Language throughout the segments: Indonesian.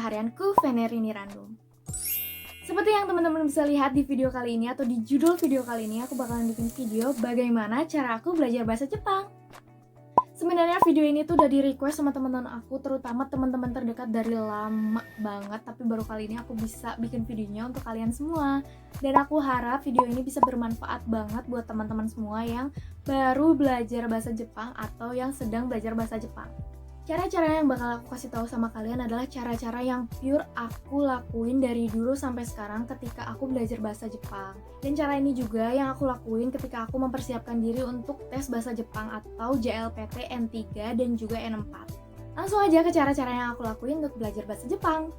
Keseharianku Venerini Random. Seperti yang teman-teman bisa lihat di video kali ini atau di judul video kali ini, aku bakalan bikin video bagaimana cara aku belajar bahasa Jepang. Sebenarnya video ini tuh udah di request sama teman-teman aku, terutama teman-teman terdekat dari lama banget, tapi baru kali ini aku bisa bikin videonya untuk kalian semua. Dan aku harap video ini bisa bermanfaat banget buat teman-teman semua yang baru belajar bahasa Jepang atau yang sedang belajar bahasa Jepang. Cara-cara yang bakal aku kasih tahu sama kalian adalah cara-cara yang pure aku lakuin dari dulu sampai sekarang ketika aku belajar bahasa Jepang. Dan cara ini juga yang aku lakuin ketika aku mempersiapkan diri untuk tes bahasa Jepang atau JLPT N3 dan juga N4. Langsung aja ke cara-cara yang aku lakuin untuk belajar bahasa Jepang.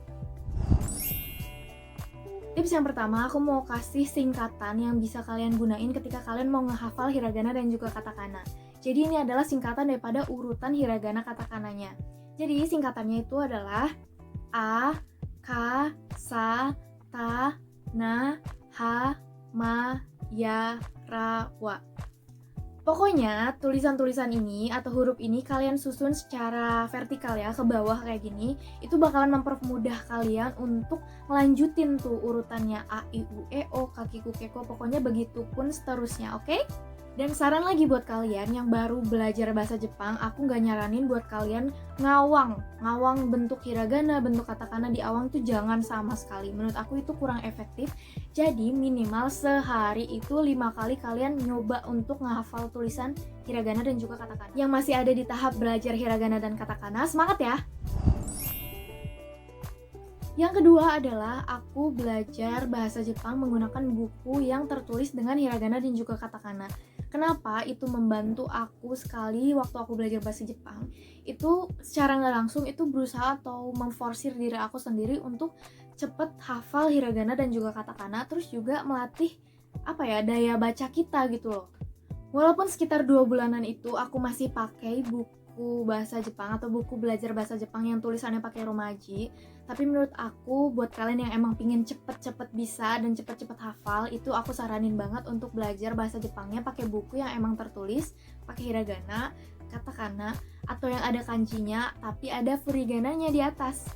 Tips yang pertama, aku mau kasih singkatan yang bisa kalian gunain ketika kalian mau ngehafal hiragana dan juga katakana. Jadi ini adalah singkatan daripada urutan hiragana katakananya. Jadi singkatannya itu adalah A, Ka, Sa, Ta, Na, Ha, Ma, Ya, Ra, Wa. Pokoknya tulisan-tulisan ini atau huruf ini kalian susun secara vertikal ya, ke bawah kayak gini. Itu bakalan mempermudah kalian untuk melanjutin tuh urutannya A, I, U, E, O, Kakiku, Keko. Pokoknya begitu pun seterusnya, oke? Dan saran lagi buat kalian yang baru belajar bahasa Jepang, aku nggak nyaranin buat kalian ngawang bentuk hiragana, bentuk katakana di awang tuh jangan sama sekali. Menurut aku itu kurang efektif. Jadi minimal sehari itu 5 kali kalian nyoba untuk ngehafal tulisan hiragana dan juga katakana. Yang masih ada di tahap belajar hiragana dan katakana, semangat ya! Yang kedua adalah aku belajar bahasa Jepang menggunakan buku yang tertulis dengan hiragana dan juga katakana. Kenapa itu membantu aku sekali waktu aku belajar bahasa Jepang? Itu secara nggak langsung itu berusaha atau memforsir diri aku sendiri untuk cepet hafal hiragana dan juga katakana, terus juga melatih daya baca kita gitu loh. Walaupun sekitar 2 bulanan itu aku masih pakai buku bahasa Jepang atau buku belajar bahasa Jepang yang tulisannya pakai romaji, tapi menurut aku buat kalian yang emang pingin cepet-cepet bisa dan cepet-cepet hafal, itu aku saranin banget untuk belajar bahasa Jepangnya pakai buku yang emang tertulis pakai hiragana, katakana, atau yang ada kanjinya tapi ada furigananya di atas.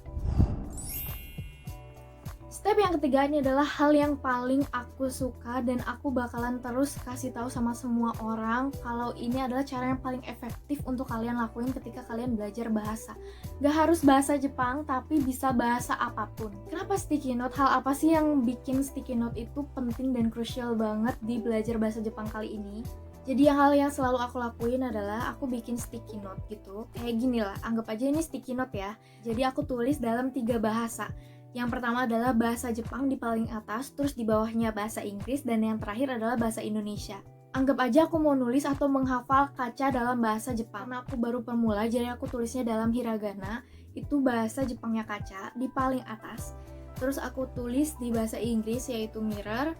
Step yang ketiga ini adalah hal yang paling aku suka dan aku bakalan terus kasih tahu sama semua orang kalau ini adalah cara yang paling efektif untuk kalian lakuin ketika kalian belajar bahasa. Gak harus bahasa Jepang, tapi bisa bahasa apapun. Kenapa sticky note? Hal apa sih yang bikin sticky note itu penting dan krusial banget di belajar bahasa Jepang kali ini? Jadi hal yang selalu aku lakuin adalah aku bikin sticky note gitu. Kayak gini lah, anggap aja ini sticky note ya. Jadi aku tulis dalam 3 bahasa. Yang pertama adalah bahasa Jepang di paling atas, terus di bawahnya bahasa Inggris, dan yang terakhir adalah bahasa Indonesia. Anggap aja aku mau nulis atau menghafal kaca dalam bahasa Jepang. Karena aku baru pemula, jadi aku tulisnya dalam hiragana, itu bahasa Jepangnya kaca, di paling atas. Terus aku tulis di bahasa Inggris yaitu mirror,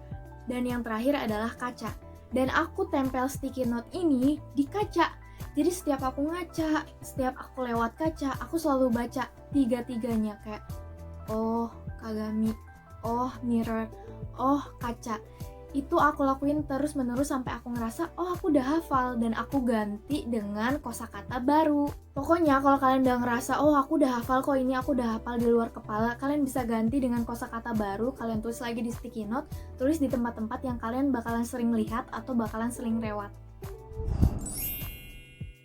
dan yang terakhir adalah kaca. Dan aku tempel sticky note ini di kaca. Jadi setiap aku ngaca, setiap aku lewat kaca, aku selalu baca 3-3-nya kayak oh, kagami, oh, mirror, oh, kaca. Itu aku lakuin terus-menerus sampai aku ngerasa, oh aku udah hafal, dan aku ganti dengan kosakata baru. Pokoknya kalau kalian udah ngerasa, oh aku udah hafal kok ini, aku udah hafal di luar kepala, kalian bisa ganti dengan kosakata baru, kalian tulis lagi di sticky note, tulis di tempat-tempat yang kalian bakalan sering lihat atau bakalan sering lewat.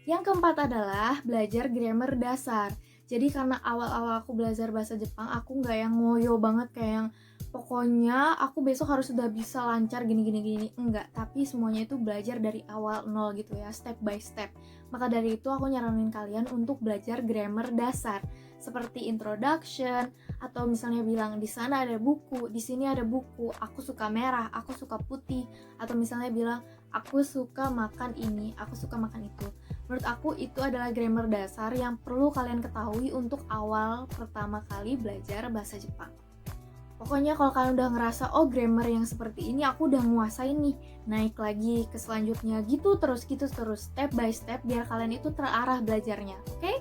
Yang keempat adalah belajar grammar dasar. Jadi karena awal-awal aku belajar bahasa Jepang, aku nggak yang ngoyo banget kayak yang pokoknya aku besok harus sudah bisa lancar gini. Enggak, tapi semuanya itu belajar dari awal nol gitu ya, step by step. Maka dari itu aku nyaranin kalian untuk belajar grammar dasar seperti introduction, atau misalnya bilang di sana ada buku, di sini ada buku, aku suka merah, aku suka putih, atau misalnya bilang aku suka makan ini, aku suka makan itu. Menurut aku itu adalah grammar dasar yang perlu kalian ketahui untuk awal pertama kali belajar bahasa Jepang. Pokoknya kalau kalian udah ngerasa, oh grammar yang seperti ini aku udah nguasain nih, naik lagi ke selanjutnya gitu terus, step by step biar kalian itu terarah belajarnya, oke?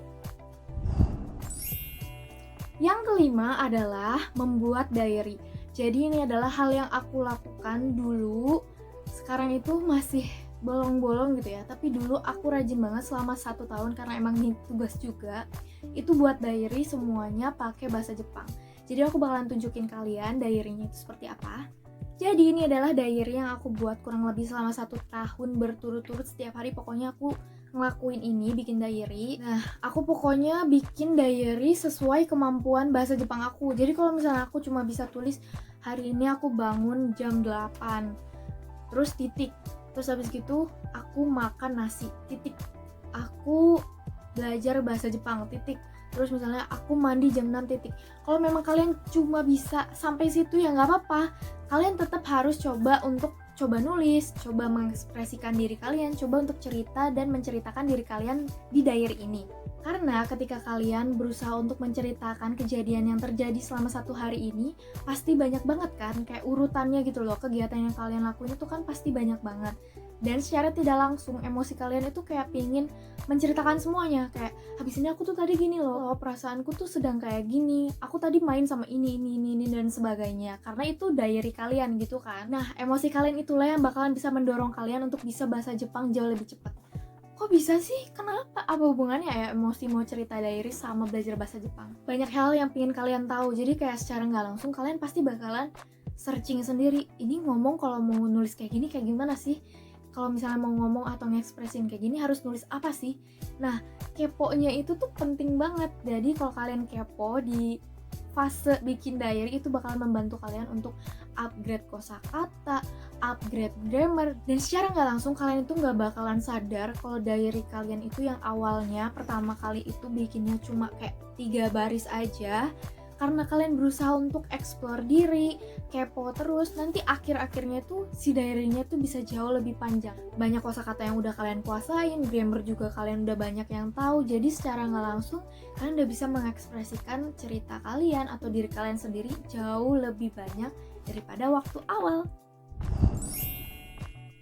Yang kelima adalah membuat diary. Jadi ini adalah hal yang aku lakukan dulu, sekarang itu masih bolong-bolong gitu ya, tapi dulu aku rajin banget selama 1 tahun karena emang ini tugas juga, itu buat diary semuanya pakai bahasa Jepang. Jadi aku bakalan tunjukin kalian diary-nya itu seperti apa. Jadi ini adalah diary yang aku buat kurang lebih selama 1 tahun berturut-turut. Setiap hari pokoknya aku ngelakuin ini, bikin diary. Nah, aku pokoknya bikin diary sesuai kemampuan bahasa Jepang aku. Jadi kalau misalnya aku cuma bisa tulis, hari ini aku bangun jam 8, terus titik. Terus habis gitu aku makan nasi, titik. Aku belajar bahasa Jepang, titik. Terus misalnya aku mandi jam 6, titik. Kalau memang kalian cuma bisa sampai situ ya nggak apa-apa. Kalian tetap harus coba nulis, coba mengekspresikan diri kalian, coba untuk cerita dan menceritakan diri kalian di diary ini. Karena ketika kalian berusaha untuk menceritakan kejadian yang terjadi selama 1 hari ini, pasti banyak banget kan, kayak urutannya gitu loh, kegiatan yang kalian lakuin itu kan pasti banyak banget. Dan secara tidak langsung emosi kalian itu kayak pingin menceritakan semuanya, kayak habis ini aku tuh tadi gini loh, perasaanku tuh sedang kayak gini, aku tadi main sama ini dan sebagainya. Karena itu diary kalian gitu kan. Nah, emosi kalian itulah yang bakalan bisa mendorong kalian untuk bisa bahasa Jepang jauh lebih cepat. Kok bisa sih? Kenapa? Apa hubungannya ya emosi mau cerita diary sama belajar bahasa Jepang? Banyak hal yang pingin kalian tahu, jadi kayak secara nggak langsung kalian pasti bakalan searching sendiri. Ini ngomong kalau mau nulis kayak gini kayak gimana sih? Kalau misalnya mau ngomong atau ngekspresin kayak gini harus nulis apa sih? Nah, keponya itu tuh penting banget. Jadi kalau kalian kepo di fase bikin diary itu bakalan membantu kalian untuk upgrade kosakata, upgrade grammar, dan secara nggak langsung kalian itu nggak bakalan sadar kalau diary kalian itu yang awalnya pertama kali itu bikinnya cuma kayak 3 baris aja. Karena kalian berusaha untuk explore diri, kepo terus, nanti akhir-akhirnya tuh si diary-nya tuh bisa jauh lebih panjang. Banyak kosakata yang udah kalian kuasain, grammar juga kalian udah banyak yang tahu. Jadi secara nggak langsung kalian udah bisa mengekspresikan cerita kalian atau diri kalian sendiri jauh lebih banyak daripada waktu awal.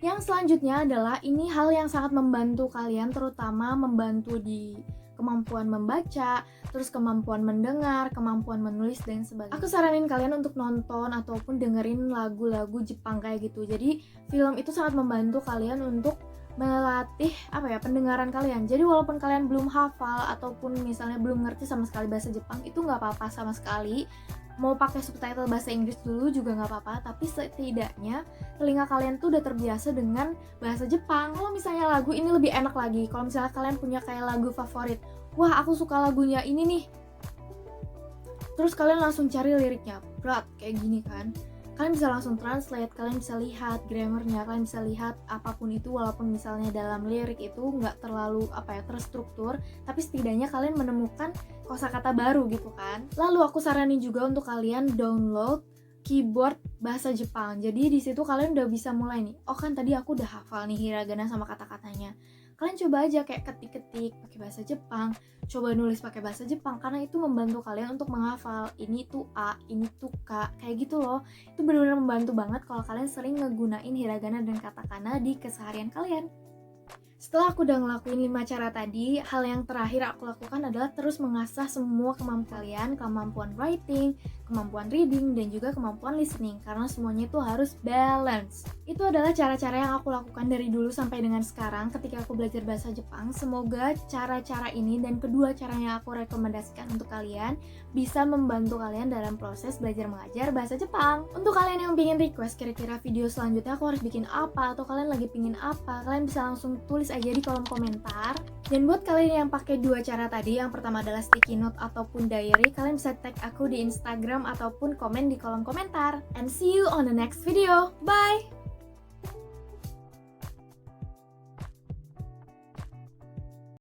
Yang selanjutnya adalah ini hal yang sangat membantu kalian, terutama membantu di kemampuan membaca, terus kemampuan mendengar, kemampuan menulis, dan sebagainya. Aku saranin kalian untuk nonton ataupun dengerin lagu-lagu Jepang kayak gitu. Jadi film itu sangat membantu kalian untuk melatih pendengaran kalian. Jadi walaupun kalian belum hafal ataupun misalnya belum ngerti sama sekali bahasa Jepang, itu nggak apa-apa sama sekali. Mau pakai subtitle bahasa Inggris dulu juga nggak apa-apa, tapi setidaknya telinga kalian tuh udah terbiasa dengan bahasa Jepang. Kalau misalnya lagu ini lebih enak lagi, kalau misalnya kalian punya kayak lagu favorit, wah aku suka lagunya ini nih, terus kalian langsung cari liriknya, berat kayak gini kan, kalian bisa langsung translate, kalian bisa lihat grammarnya, kalian bisa lihat apapun itu, walaupun misalnya dalam lirik itu nggak terlalu terstruktur, tapi setidaknya kalian menemukan kosakata baru gitu kan. Lalu aku saranin juga untuk kalian download keyboard bahasa Jepang. Jadi di situ kalian udah bisa mulai nih. Oh kan tadi aku udah hafal nih hiragana sama kata-katanya. Kalian coba aja kayak ketik-ketik pakai bahasa Jepang, coba nulis pakai bahasa Jepang, karena itu membantu kalian untuk menghafal ini tuh A, ini tuh K, kayak gitu loh. Itu benar-benar membantu banget kalau kalian sering ngegunain hiragana dan katakana di keseharian kalian. Setelah aku udah ngelakuin 5 cara tadi, hal yang terakhir aku lakukan adalah terus mengasah semua kemampuan kalian, kemampuan writing, kemampuan reading, dan juga kemampuan listening, karena semuanya itu harus balance. Itu adalah cara-cara yang aku lakukan dari dulu sampai dengan sekarang ketika aku belajar bahasa Jepang. Semoga cara-cara ini dan kedua cara yang aku rekomendasikan untuk kalian bisa membantu kalian dalam proses belajar mengajar bahasa Jepang. Untuk kalian yang pengen request kira-kira video selanjutnya aku harus bikin apa, atau kalian lagi pengen apa, kalian bisa langsung tulis aja di kolom komentar. Dan buat kalian yang pakai 2 cara tadi, yang pertama adalah sticky note ataupun diary, kalian bisa tag aku di Instagram ataupun komen di kolom komentar. And see you on the next video. Bye!